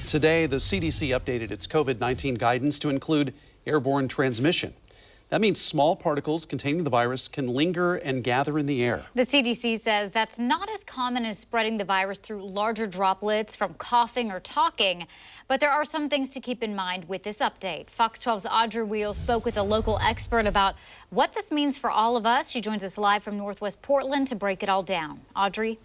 Today, the CDC updated its COVID-19 guidance to include airborne transmission. That means small particles containing the virus can linger and gather in the air. The CDC says that's not as common as spreading the virus through larger droplets from coughing or talking. But there are some things to keep in mind with this update. Fox 12's Audrey WEIL spoke with a local expert about what this means for all of us. She joins us live from Northwest Portland to break it all down. Audrey?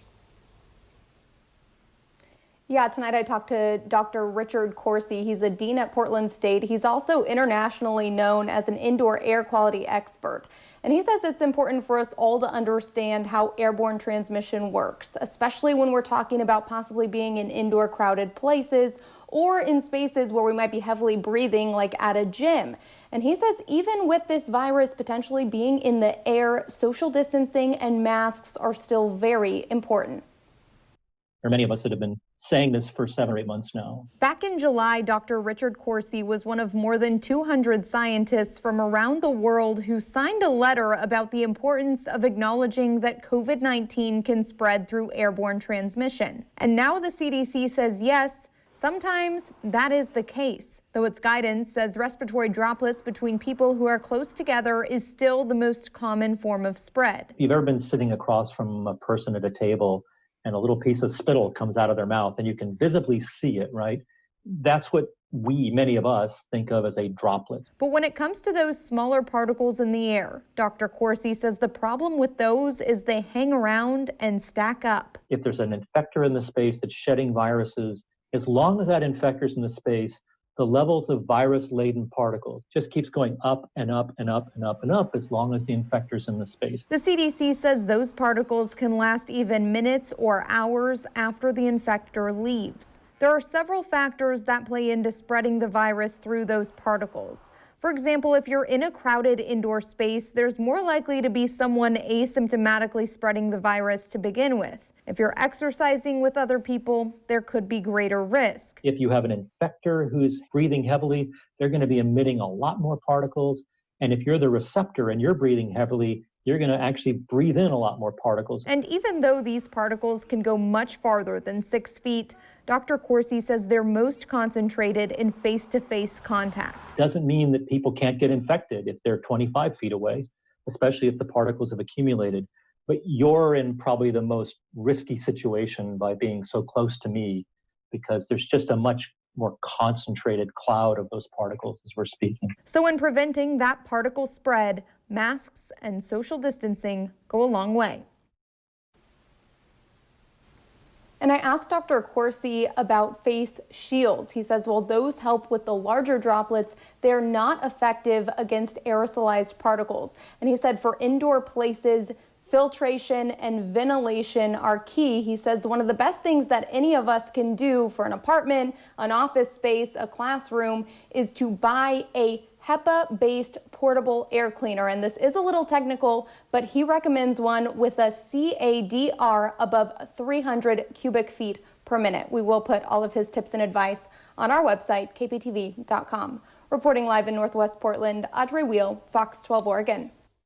Yeah, tonight I talked to Dr. Richard Corsi. He's a dean at Portland State. He's also internationally known as an indoor air quality expert. And he says it's important for us all to understand how airborne transmission works, especially when we're talking about possibly being in indoor crowded places or in spaces where we might be heavily breathing, like at a gym. And he says even with this virus potentially being in the air, social distancing and masks are still very important. There are many of us that have been saying this for 7 or 8 months now. Back in July, Dr. Richard Corsi was one of more than 200 scientists from around the world who signed a letter about the importance of acknowledging that COVID-19 can spread through airborne transmission. And now the CDC says yes, sometimes that is the case. Though its guidance says respiratory droplets between people who are close together is still the most common form of spread. If you've ever been sitting across from a person at a table and a little piece of spittle comes out of their mouth and you can visibly see it, right? That's what many of us, think of as a droplet. But when it comes to those smaller particles in the air, Dr. Corsi says the problem with those is they hang around and stack up. If there's an infector in the space that's shedding viruses, as long as that infector's in the space, the levels of virus-laden particles just keeps going up and up and up and up and up as long as the infector's in the space. The CDC says those particles can last even minutes or hours after the infector leaves. There are several factors that play into spreading the virus through those particles. For example, if you're in a crowded indoor space, there's more likely to be someone asymptomatically spreading the virus to begin with. If you're exercising with other people, there could be greater risk. If you have an infector who's breathing heavily, they're going to be emitting a lot more particles. And if you're the receptor and you're breathing heavily, you're going to actually breathe in a lot more particles. And even though these particles can go much farther than 6 feet, Dr. Corsi says they're most concentrated in face-to-face contact. Doesn't mean that people can't get infected if they're 25 feet away, especially if the particles have accumulated. But you're in probably the most risky situation by being so close to me because there's just a much more concentrated cloud of those particles as we're speaking. So in preventing that particle spread, masks and social distancing go a long way. And I asked Dr. Corsi about face shields. He says, while those help with the larger droplets, they're not effective against aerosolized particles. And he said for indoor places, filtration and ventilation are key. He says one of the best things that any of us can do for an apartment, an office space, a classroom is to buy a HEPA-based portable air cleaner. And this is a little technical, but he recommends one with a CADR above 300 cubic feet per minute. We will put all of his tips and advice on our website, kptv.com. Reporting live in Northwest Portland, Audrey WEIL, Fox 12 Oregon.